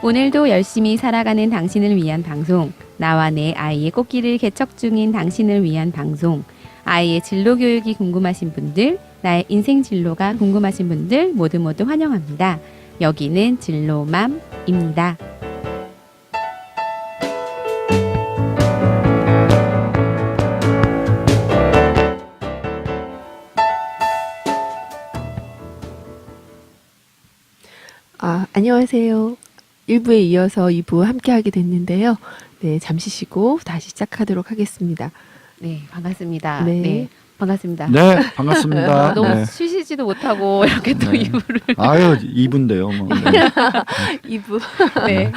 오늘도 열심히 살아가는 당신을 위한 방송, 나와 내 아이의 꽃길을 개척 중인 당신을 위한 방송, 아이의 진로 교육이 궁금하신 분들, 나의 인생 진로가 궁금하신 분들 모두 환영합니다. 여기는 진로맘입니다. 안녕하세요. 1부에 이어서 2부 함께하게 됐는데요. 네, 잠시 쉬고 다시 시작하도록 하겠습니다. 네, 반갑습니다. 네. 반갑습니다. 네, 반갑습니다. 너무 네. 쉬시지도 못하고 이렇게 또 네. 2부를. 아유, 2부인데요. 뭐. 네. 2부. 네.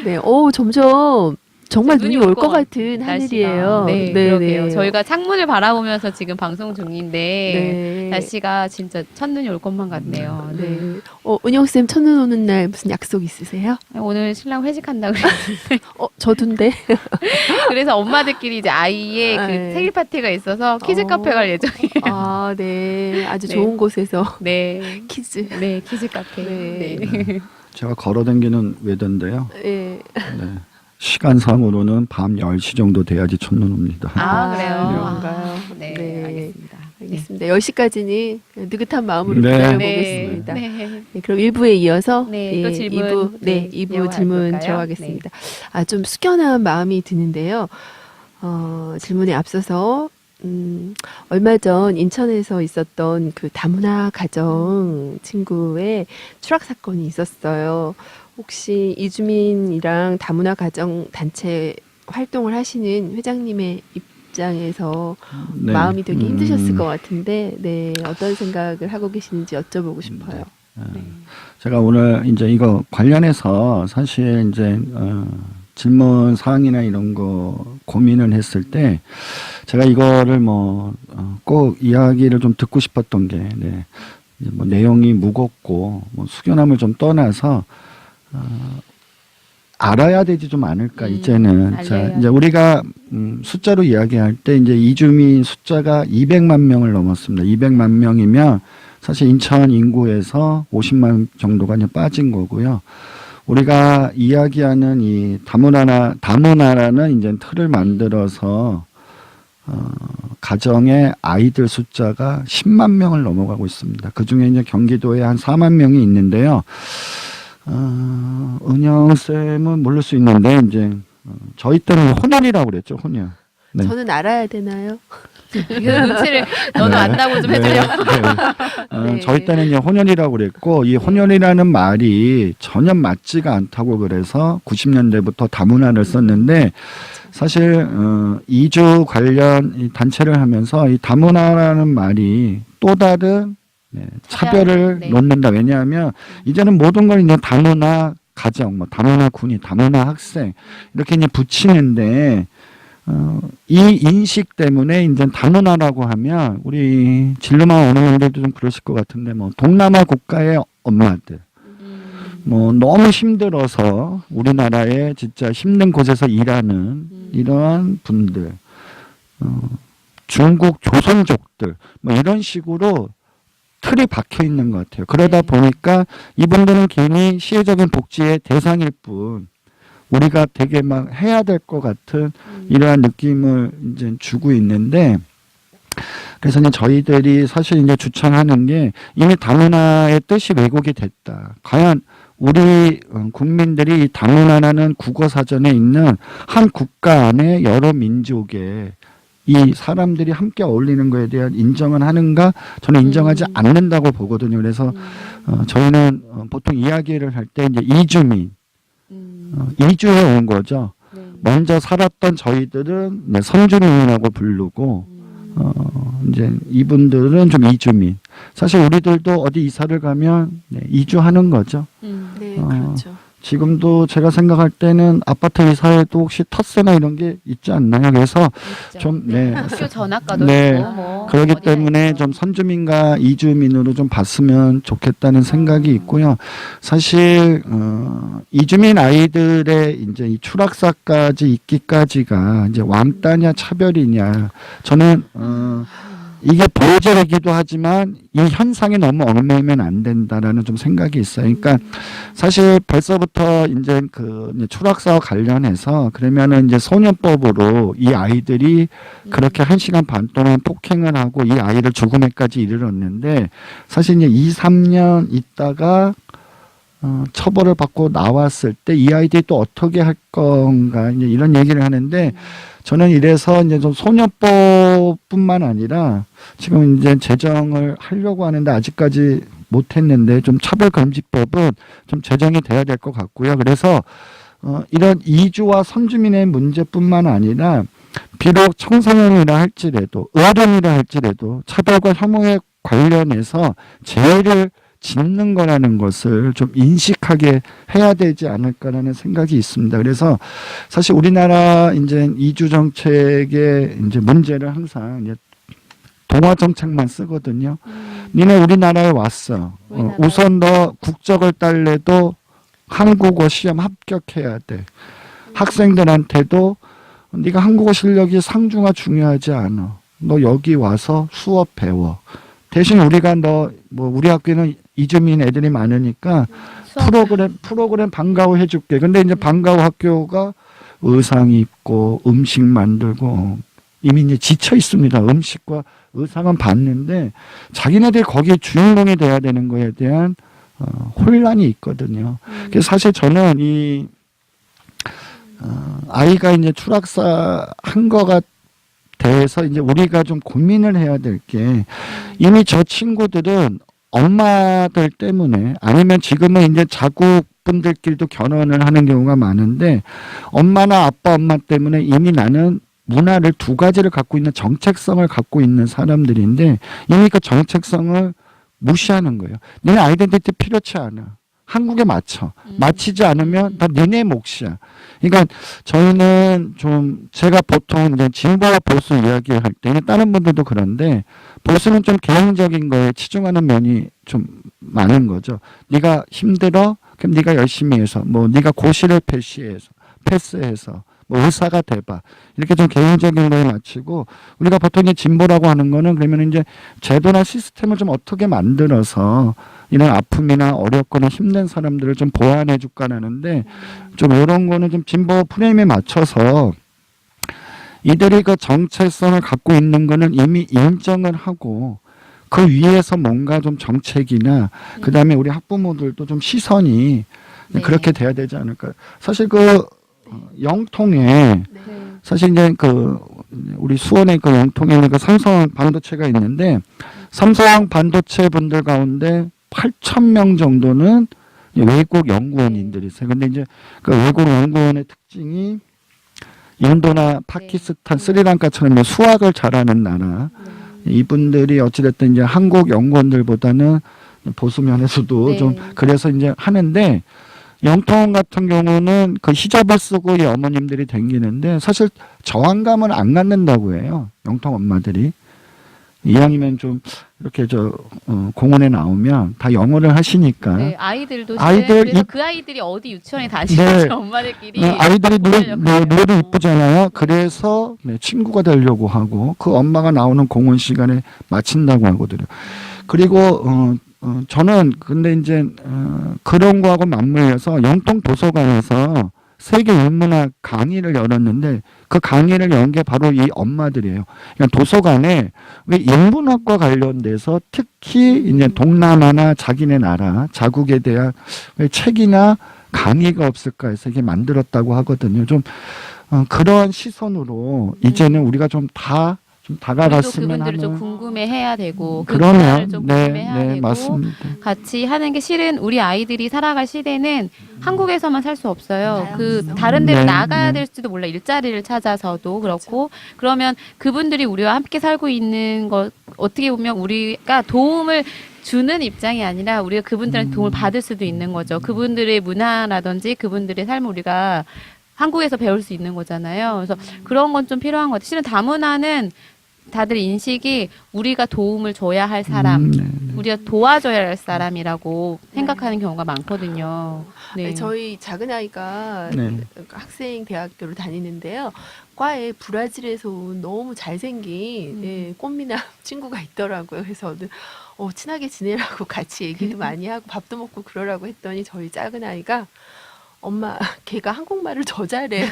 네, 점점 정말 눈이 눈이 올 올 것 것 같은 하늘이에요. 네, 그러게요. 저희가 창문을 바라보면서 지금 방송 중인데 네. 날씨가 진짜 첫눈이 올 것만 같네요. 네. 네. 은영쌤 첫눈 오는 날 무슨 약속 있으세요? 오늘 신랑 회식한다 그랬는데 저도인데. 그래서 엄마들끼리 이제 아이의 그 네. 생일 파티가 있어서 키즈 카페 갈 예정이에요. 네. 아주 네. 좋은 곳에서 네. 키즈. 네, 키즈 카페. 네. 네. 제가 걸어다니는 외대인데요. 네. 네. 시간상으로는 밤 10시 정도 돼야지 첫눈 옵니다. 그래요. 그런가요? 네, 네. 알겠습니다. 알겠습니다. 10시까지는 느긋한 마음으로 네. 기다려보겠습니다. 네. 네, 그럼 1부에 이어서 네, 또 질문, 2부, 네, 2부 이어가 질문 볼까요? 들어가겠습니다. 좀 숙연한 마음이 드는데요. 질문에 앞서서 얼마 전 인천에서 있었던 그 다문화 가정 친구의 추락 사건이 있었어요. 혹시 이주민이랑 다문화 가정 단체 활동을 하시는 회장님의 입장에서 네. 마음이 되게 힘드셨을 것 같은데, 네, 어떤 생각을 하고 계시는지 여쭤보고 싶어요. 제가 오늘 이제 이거 관련해서 사실 이제 질문 사항이나 이런 거 고민을 했을 때 제가 이거를 꼭 이야기를 좀 듣고 싶었던 게 이제 뭐 내용이 무겁고 뭐 숙연함을 좀 떠나서 알아야 되지 좀 않을까 이제는. 자, 알려야죠. 이제 우리가 숫자로 이야기할 때 이제 이주민 숫자가 200만 명을 넘었습니다. 200만 명이면 사실 인천 인구에서 50만 정도가 이제 빠진 거고요. 우리가 이야기하는 이 다문화라는 이제 틀을 만들어서 가정의 아이들 숫자가 10만 명을 넘어가고 있습니다. 그 중에 이제 경기도에 한 4만 명이 있는데요. 은영쌤은 모를 수 있는데, 이제, 저희 때는 혼혈이라고 그랬죠, 혼혈. 네. 저는 알아야 되나요? 그래서 눈치를 너도 안다고 좀 해주려고. 네. 저희 때는 이제 혼혈이라고 그랬고, 이 혼혈이라는 말이 전혀 맞지가 않다고 그래서 90년대부터 다문화를 썼는데, 사실, 이주 관련 이 단체를 하면서 이 다문화라는 말이 또 다른 차별을 네. 놓는다. 왜냐하면 이제는 모든 걸 이제 다문화 가정, 뭐 다문화 군인, 다문화 학생 이렇게 이제 붙이는데 이 인식 때문에 이제 다문화라고 하면 우리 진로만 오는 분들도 좀 그러실 것 같은데 뭐 동남아 국가의 엄마들 뭐 너무 힘들어서 우리나라에 진짜 힘든 곳에서 일하는 이러한 분들, 중국 조선족들 뭐 이런 식으로 틀이 박혀 있는 것 같아요. 그러다 보니까 이분들은 괜히 시혜적인 복지의 대상일 뿐 우리가 되게 막 해야 될 것 같은 이러한 느낌을 이제 주고 있는데 그래서 이제 저희들이 사실 이제 주창하는 게 이미 다문화의 뜻이 왜곡이 됐다. 과연 우리 국민들이 다문화라는 국어 사전에 있는 한 국가 안에 여러 민족의 이 사람들이 함께 어울리는 거에 대한 인정은 하는가? 저는 인정하지 않는다고 보거든요. 그래서 저희는 보통 이야기를 할 때 이제 이주민, 이주해 온 거죠. 먼저 살았던 저희들은 선주민이라고 부르고 이제 이분들은 좀 이주민. 사실 우리들도 어디 이사를 가면 이주하는 거죠. 네, 그렇죠. 지금도 제가 생각할 때는 아파트 이사에도 혹시 텃세나 이런 게 있지 않나요? 그래서 좀 학교 전학가도 네. 있고 뭐 그렇기 어디나 때문에 있고. 좀 선주민과 이주민으로 좀 봤으면 좋겠다는 생각이 있고요. 사실 이주민 아이들의 이제 이 추락사까지 있기까지가 이제 왕따냐 차별이냐 저는 이게 보호자이기도 하지만 이 현상에 너무 얽매이면 안 된다라는 좀 생각이 있어요. 그러니까 사실 벌써부터 이제 이제 추락사와 관련해서 그러면은 이제 소년법으로 이 아이들이 그렇게 1시간 반 동안 폭행을 하고 이 아이를 죽음에까지 이르렀는데 사실 이제 2, 3년 있다가 처벌을 받고 나왔을 때 이 아이들이 또 어떻게 할 건가 이제 이런 얘기를 하는데 저는 이래서 이제 좀 소년법뿐만 아니라 지금 이제 제정을 하려고 하는데 아직까지 못했는데 좀 차별금지법은 좀 제정이 돼야 될 것 같고요. 그래서 이런 이주와 선주민의 문제뿐만 아니라 비록 청소년이라 할지라도 어른이라 할지라도 차별과 혐오에 관련해서 죄를 짓는 거라는 것을 좀 인식하게 해야 되지 않을까라는 생각이 있습니다. 그래서 사실 우리나라 이제 이주 정책의 이제 문제를 항상 이제 동화 정책만 쓰거든요. 니네 우리나라에 왔어. 우선 너 국적을 딸래도 한국어 시험 합격해야 돼. 학생들한테도 네가 한국어 실력이 상중하 중요하지 않아. 너 여기 와서 수업 배워. 대신 우리가 우리 학교는 이주민 애들이 많으니까 프로그램 방과후 해줄게. 근데 이제 방과후 학교가 의상 입고 음식 만들고 이미 이제 지쳐 있습니다. 음식과 의상은 봤는데 자기네들이 거기에 주인공이 돼야 되는 거에 대한 혼란이 있거든요. 그래서 사실 저는 이 아이가 이제 추락사 한 거가 대해서 이제 우리가 좀 고민을 해야 될 게 이미 저 친구들은 엄마들 때문에 아니면 지금은 이제 자국분들끼리도 결혼을 하는 경우가 많은데 엄마나 아빠 엄마 때문에 이미 나는 문화를 두 가지를 갖고 있는 정체성을 갖고 있는 사람들인데 이미 그 정체성을 무시하는 거예요. 너네 아이덴티티 필요치 않아. 한국에 맞춰. 맞히지 않으면 다 너네 몫이야. 그러니까 저희는 좀 제가 보통 이제 진보와 보수 이야기할 때는 다른 분들도 그런데 보수는 좀 개인적인 거에 치중하는 면이 좀 많은 거죠. 네가 힘들어? 그럼 네가 열심히 해서 네가 고시를 패스해서 의사가 돼봐. 이렇게 좀 개인적인 거에 맞추고 우리가 보통 이제 진보라고 하는 거는 그러면 이제 제도나 시스템을 좀 어떻게 만들어서 이런 아픔이나 어렵거나 힘든 사람들을 좀 보완해 줄까 하는데 좀 이런 거는 좀 진보 프레임에 맞춰서 이들이 그 정체성을 갖고 있는 거는 이미 인정을 하고 그 위에서 뭔가 좀 정책이나 그 다음에 우리 학부모들도 좀 시선이 그렇게 돼야 되지 않을까. 사실 영통에 사실 이제 우리 수원에 영통에 삼성 반도체가 있는데 삼성 반도체 분들 가운데 8,000명 정도는 외국 연구원인들이세요. 근데 이제 그 외국 연구원의 특징이 인도나 파키스탄, 스리랑카처럼 수학을 잘하는 나라. 이분들이 어찌됐든 이제 한국 연구원들보다는 보수 면에서도 좀 그래서 이제 하는데 영통 같은 경우는 그 히잡을 쓰고 이 어머님들이 댕기는데 사실 저항감을 안 갖는다고 해요. 영통 엄마들이. 이왕이면 좀 이렇게 공원에 나오면 다 영어를 하시니까. 네, 아이들도 그래서 그 아이들이 어디 유치원에 다니는지 엄마들끼리 아이들이 노래도 이쁘잖아요. 그래서 친구가 되려고 하고 그 엄마가 나오는 공원 시간에 마친다고 하거든요. 그리고 저는 근데 이제 그런 거하고 맞물려서 영통 도서관에서 세계 인문학 강의를 열었는데 그 강의를 연 게 바로 이 엄마들이에요. 그러니까 도서관에 왜 인문학과 관련돼서 특히 이제 동남아나 자기네 나라 자국에 대한 왜 책이나 강의가 없을까 해서 이게 만들었다고 하거든요. 좀 그러한 시선으로 이제는 우리가 좀 다가갔으면 그분들을 좀 하는. 궁금해해야 되고 그 그러면 문화를 좀 궁금해해야 되고 맞습니다. 같이 하는 게 실은 우리 아이들이 살아갈 시대는 한국에서만 살 수 없어요. 다른 데로 나가야 될지도 몰라. 일자리를 찾아서도 그렇고 그러면 그분들이 우리와 함께 살고 있는 것 어떻게 보면 우리가 도움을 주는 입장이 아니라 우리가 그분들한테 도움을 받을 수도 있는 거죠. 그분들의 문화라든지 그분들의 삶을 우리가 한국에서 배울 수 있는 거잖아요. 그래서 그런 건 좀 필요한 것 같아요. 실은 다문화는 다들 인식이 우리가 도움을 줘야 할 사람, 네. 우리가 도와줘야 할 사람이라고 생각하는 경우가 많거든요. 네. 저희 작은 아이가 네. 학생 대학교를 다니는데요. 과에 브라질에서 온 너무 잘생긴 예, 꽃미남 친구가 있더라고요. 그래서 친하게 지내라고 같이 얘기도 많이 하고 밥도 먹고 그러라고 했더니 저희 작은 아이가 엄마, 걔가 한국말을 더 잘해요.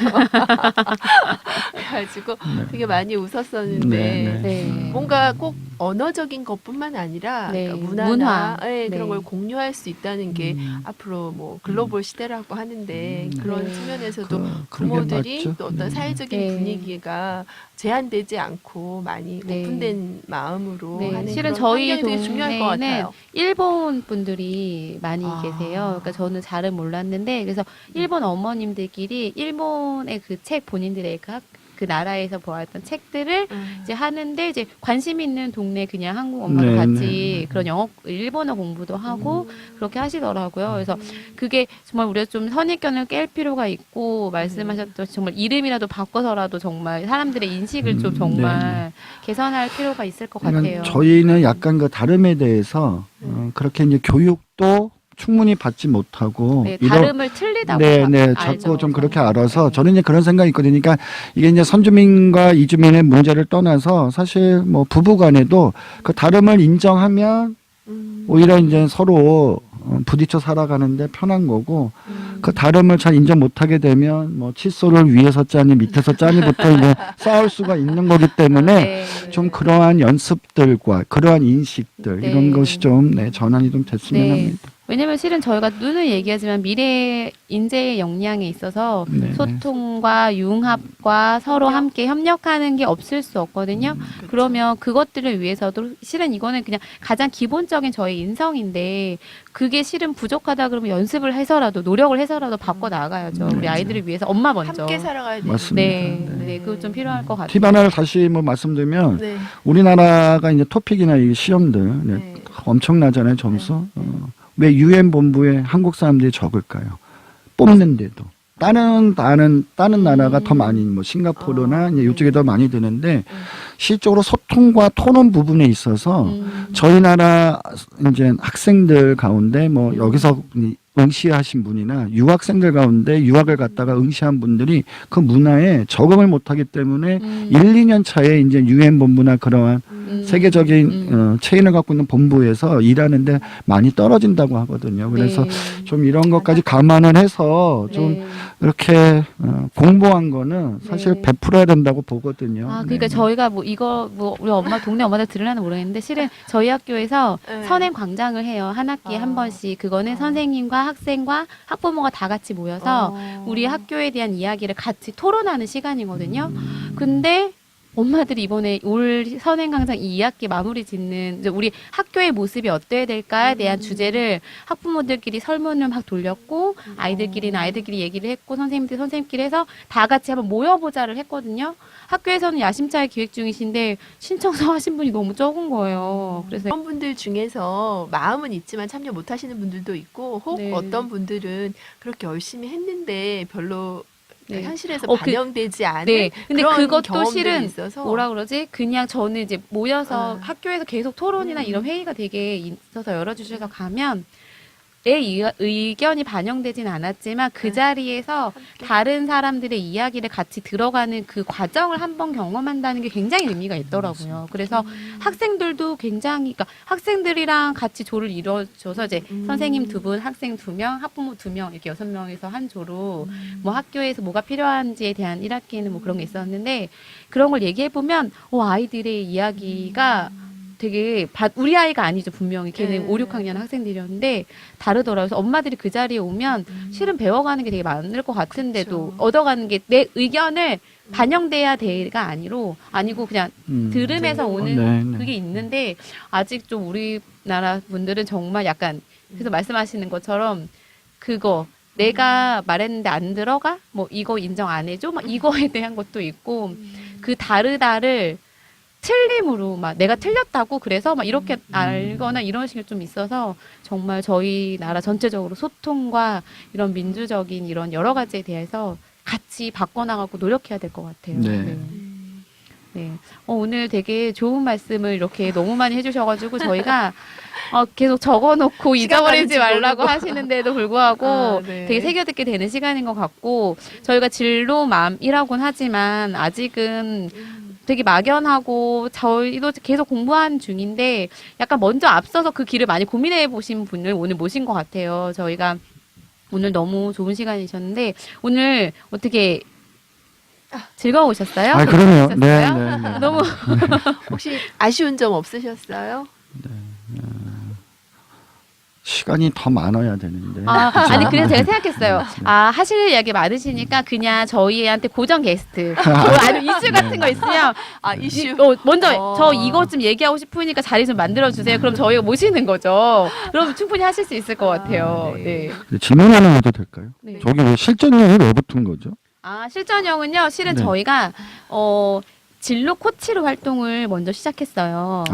그래가지고 되게 많이 웃었었는데 네, 네. 뭔가 꼭 언어적인 것뿐만 아니라 네, 그러니까 문화나 문화. 예, 네. 그런 걸 공유할 수 있다는 게 앞으로 뭐 글로벌 시대라고 하는데 그런 네. 측면에서도 그러게 부모들이 맞죠. 또 어떤 사회적인 네. 분위기가 제한되지 않고 많이 네. 오픈된 마음으로 네, 하는 실은 그런 저희 환경이 되게 중요할 것 동네에는 같아요. 일본 분들이 많이 아. 계세요. 그러니까 저는 잘은 몰랐는데 그래서 일본 어머님들끼리 일본의 그 책 본인들의 그 나라에서 보았던 책들을 이제 하는데 이제 관심 있는 동네 그냥 한국 엄마도 네, 같이 그런 일본어 공부도 하고 그렇게 하시더라고요. 그래서 그게 정말 우리가 좀 선입견을 깰 필요가 있고 말씀하셨던 정말 이름이라도 바꿔서라도 정말 사람들의 인식을 좀 정말 개선할 필요가 있을 것 같아요. 그러니까 저희는 약간 그 다름에 대해서 그렇게 이제 교육도 충분히 받지 못하고 네, 다름을 틀리다고 네, 알죠. 자꾸 좀 그렇게 알아서 네. 저는 이제 그런 생각이 있거든요. 그러니까 이게 이제 선주민과 이주민의 문제를 떠나서 사실 뭐 부부간에도 그 다름을 인정하면 오히려 이제 서로 부딪혀 살아가는데 편한 거고 그 다름을 잘 인정 못하게 되면 뭐 칫솔을 위에서 짜니 밑에서 짜니부터 이제 싸울 수가 있는 거기 때문에 네. 좀 그러한 연습들과 그러한 인식들 네. 이런 것이 좀 전환이 좀 됐으면 네. 합니다. 왜냐면 실은 저희가 눈을 얘기하지만 미래 인재의 역량에 있어서 네, 소통과 융합과 서로 함께 협력하는 게 없을 수 없거든요. 그러면 그것들을 위해서도 실은 이거는 그냥 가장 기본적인 저희 인성인데 그게 실은 부족하다 그러면 연습을 해서라도 노력을 해서라도 바꿔 나가야죠. 우리 아이들을 위해서 엄마 먼저. 함께 살아가야 되는 맞습니다. 네, 네, 그거 좀 필요할 것 같아요. 팁 하나를 다시 뭐 말씀드리면 네. 우리나라가 이제 토픽이나 이 시험들 네. 엄청나잖아요 점수. 왜 UN 본부에 한국 사람들이 적을까요? 뽑는데도 다른 나라가 더 많이 뭐 싱가포르나 이제 이쪽에 더 많이 드는데 실적으로 소통과 토론 부분에 있어서 저희 나라 이제 학생들 가운데 뭐 여기서 응시하신 분이나 유학생들 가운데 유학을 갔다가 응시한 분들이 그 문화에 적응을 못하기 때문에 1, 2년 차에 이제 UN 본부나 그러한 세계적인 체인을 갖고 있는 본부에서 일하는데 많이 떨어진다고 하거든요. 그래서 네. 좀 이런 것까지 감안을 해서 좀 네. 이렇게 공부한 거는 사실 네. 베풀어야 된다고 보거든요. 아, 그러니까 네. 저희가 뭐 이거 뭐 우리 동네 엄마들 들으려나 모르겠는데 실은 저희 학교에서 네. 선행 광장을 해요. 한 학기에 한 번씩. 그거는 선생님과 학생과 학부모가 다 같이 모여서 우리 학교에 대한 이야기를 같이 토론하는 시간이거든요. 근데 엄마들이 이번에 올 선행강장 2학기 마무리 짓는 이제 우리 학교의 모습이 어때야 될까에 대한 주제를 학부모들끼리 설문을 막 돌렸고 아이들끼리는 아이들끼리 얘기를 했고 선생님끼리 해서 다 같이 한번 모여보자를 했거든요. 학교에서는 야심차게 기획 중이신데 신청서 하신 분이 너무 적은 거예요. 그래서 그런 분들 중에서 마음은 있지만 참여 못 하시는 분들도 있고 혹 네. 어떤 분들은 그렇게 열심히 했는데 별로 네. 현실에서 그- 반영되지 않은 네. 근데 그런 그것도 경험들이 실은 있어서 뭐라 그러지? 그냥 저는 이제 모여서 학교에서 계속 토론이나 이런 회의가 되게 있어서 열어주셔서 가면 내 의견이 반영되진 않았지만 그 자리에서 다른 사람들의 이야기를 같이 들어가는 그 과정을 한번 경험한다는 게 굉장히 의미가 있더라고요. 그래서 학생들도 굉장히, 그러니까 학생들이랑 같이 조를 이뤄줘서 이제 선생님 2분, 학생 2명, 학부모 2명 이렇게 6명에서 한 조로 뭐 학교에서 뭐가 필요한지에 대한 1학기에는 뭐 그런 게 있었는데 그런 걸 얘기해 보면 아이들의 이야기가 되게 우리 아이가 아니죠. 분명히 걔는 5, 6학년 학생들이었는데 다르더라고요. 그래서 엄마들이 그 자리에 오면 실은 배워가는 게 되게 많을 것 같은데도 얻어가는 게 내 의견을 반영돼야 돼가 아니고 그냥 들으면서 오는 네, 네. 그게 있는데 아직 좀 우리나라 분들은 정말 약간 그래서 말씀하시는 것처럼 그거 내가 말했는데 안 들어가? 뭐 이거 인정 안 해줘? 막 이거에 대한 것도 있고 그 다르다를 틀림으로 막 내가 틀렸다고 그래서 막 이렇게 알거나 이런 식이 좀 있어서 정말 저희 나라 전체적으로 소통과 이런 민주적인 이런 여러 가지에 대해서 같이 바꿔나가고 노력해야 될 것 같아요. 네. 네. 오늘 되게 좋은 말씀을 이렇게 너무 많이 해주셔가지고 저희가 계속 적어놓고 잊어버리지 말라고 하시는데도 불구하고 네. 되게 새겨듣게 되는 시간인 것 같고 저희가 진로맘이라고는 하지만 아직은 되게 막연하고 저희도 계속 공부하는 중인데 약간 먼저 앞서서 그 길을 많이 고민해 보신 분을 오늘 모신 것 같아요. 저희가 오늘 너무 좋은 시간이셨는데 오늘 어떻게 즐거우셨어요? 그러네요. 네, 재밌으셨어요? 네, 네. 너무 혹시 아쉬운 점 없으셨어요? 시간이 더 많아야 되는데. 그죠? 아니 그래서 제가 생각했어요. 하실 이야기 많으시니까 그냥 저희한테 고정 게스트 아니면 이슈 같은 거 있으면 이슈. 먼저 저 이것 좀 얘기하고 싶으니까 자리 좀 만들어 주세요. 그럼 저희가 모시는 거죠. 그럼 충분히 하실 수 있을 것 같아요. 네. 질문 하나 해도 될까요? 네. 저기 왜 실전형이 왜 붙은 거죠? 실전형은요. 실은 네. 저희가 진로 코치로 활동을 먼저 시작했어요.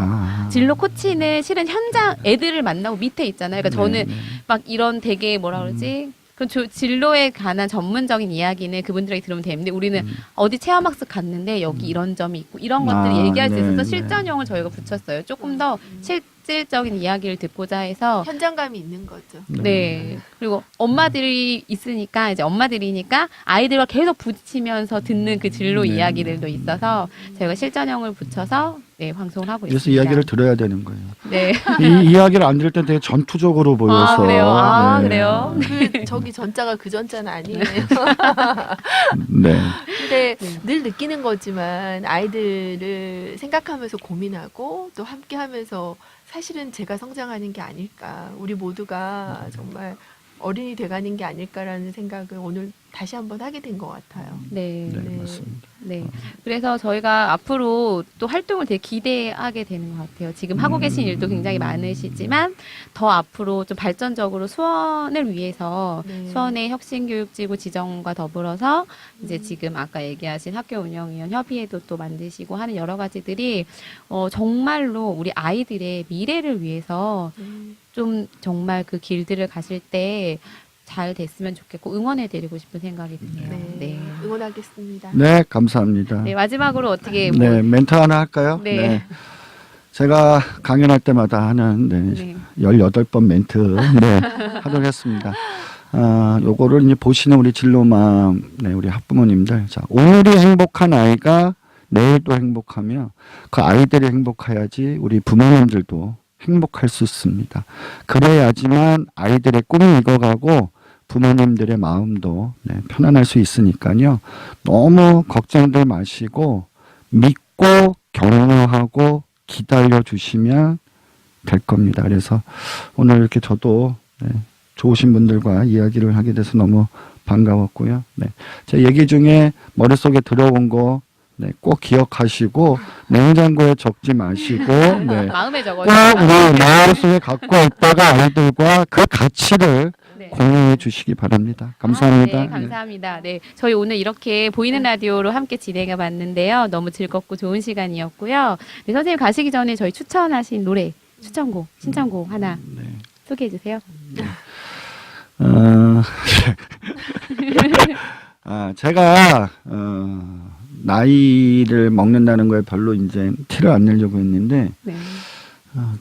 진로 코치는 실은 현장 애들을 만나고 밑에 있잖아요. 그러니까 저는 네. 막 이런 되게 뭐라 그러지? 그 진로에 관한 전문적인 이야기는 그분들에게 들으면 되는데 우리는 어디 체험학습 갔는데 여기 이런 점이 있고 이런 것들을 얘기할 수 네, 있어서 네. 실전형을 저희가 붙였어요. 조금 더 실질적인 이야기를 듣고자 해서 현장감이 있는 거죠. 네. 그리고 엄마들이 있으니까 이제 엄마들이니까 아이들과 계속 부딪히면서 듣는 그 진로 네. 이야기들도 있어서 저희가 실전형을 붙여서 네, 방송을 하고 그래서 있습니다. 이야기를 들어야 되는 거예요. 네. 이 이야기를 안 들을 때 되게 전투적으로 보여서. 그래요? 네. 그래요? 저기 전자가 그 전자는 아니에요. 네. 근데 네. 늘 느끼는 거지만 아이들을 생각하면서 고민하고 또 함께하면서 사실은 제가 성장하는 게 아닐까. 우리 모두가 정말 어린이 돼가는 게 아닐까라는 생각을 오늘 다시 한번 하게 된 것 같아요. 네. 네, 네. 맞습니다. 네. 그래서 저희가 앞으로 또 활동을 되게 기대하게 되는 것 같아요. 지금 하고 계신 일도 굉장히 많으시지만 더 앞으로 좀 발전적으로 수원을 위해서 네. 수원의 혁신교육지구 지정과 더불어서 이제 지금 아까 얘기하신 학교운영위원 협의회도 또 만드시고 하는 여러 가지들이 정말로 우리 아이들의 미래를 위해서 좀 정말 그 길들을 가실 때 잘 됐으면 좋겠고 응원해드리고 싶은 생각이 드네요. 네. 네. 응원하겠습니다. 네, 감사합니다. 네, 마지막으로 어떻게 뭐, 네, 멘트 하나 할까요? 네. 제가 강연할 때마다 하는 네. 18번 멘트 하도록 했습니다. 요거를 이제 보시는 우리 진로맘, 우리 학부모님들. 자, 오늘이 행복한 아이가 내일도 행복하며 그 아이들이 행복해야지 우리 부모님들도 행복할 수 있습니다. 그래야지만 아이들의 꿈이 익어가고 부모님들의 마음도 편안할 수 있으니까요. 너무 걱정들 마시고 믿고 격려하고 기다려 주시면 될 겁니다. 그래서 오늘 이렇게 저도 좋으신 분들과 이야기를 하게 돼서 너무 반가웠고요. 제 얘기 중에 머릿속에 들어온 거 꼭 기억하시고 냉장고에 적지 마시고 마음에 꼭 적어주세요. 우리 머릿속에 갖고 있다가 아이들과 그 가치를 네. 공유해 주시기 바랍니다. 감사합니다. 네, 감사합니다. 네, 저희 오늘 이렇게 보이는 라디오로 함께 진행해 봤는데요. 너무 즐겁고 좋은 시간이었고요. 네, 선생님 가시기 전에 저희 추천하신 노래, 추천곡, 신청곡 하나 소개해 주세요. 제가 나이를 먹는다는 거에 별로 이제 티를 안 내려고 했는데 네.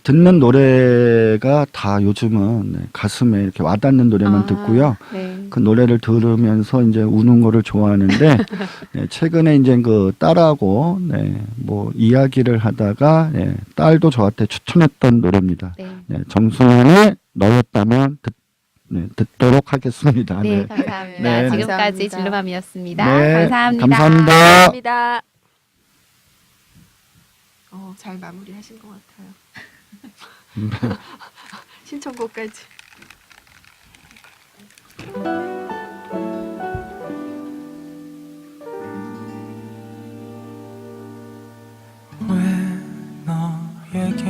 듣는 노래가 다 요즘은 가슴에 이렇게 와닿는 노래만 듣고요. 네. 그 노래를 들으면서 이제 우는 거를 좋아하는데 최근에 이제 그 딸하고 뭐 이야기를 하다가 딸도 저한테 추천했던 노래입니다. 네. 정순환의 너였다면 듣도록 하겠습니다. 네, 감사합니다. 네. 지금까지 감사합니다. 진로맘이었습니다. 네, 감사합니다. 감사합니다. 감사합니다. 잘 마무리하신 것 같아요. 신청곡까지. 왜 너에겐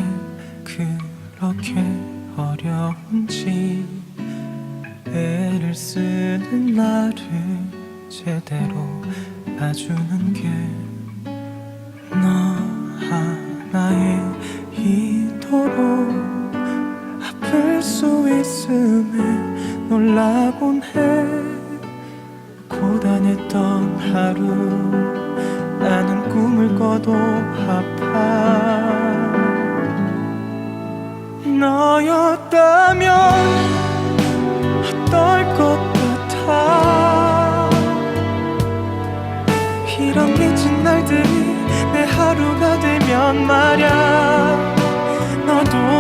그렇게 어려운지 애를 쓰는 나를 제대로 봐주는 게 너 하나에 이토록 아플 수 있음에 놀라곤 해. 고단했던 하루 나는 꿈을 꿈을 꿔도 아파. 너였다면 어떨 것 같아. 이런 미친 날들이 내 하루가 되면 말야. 너도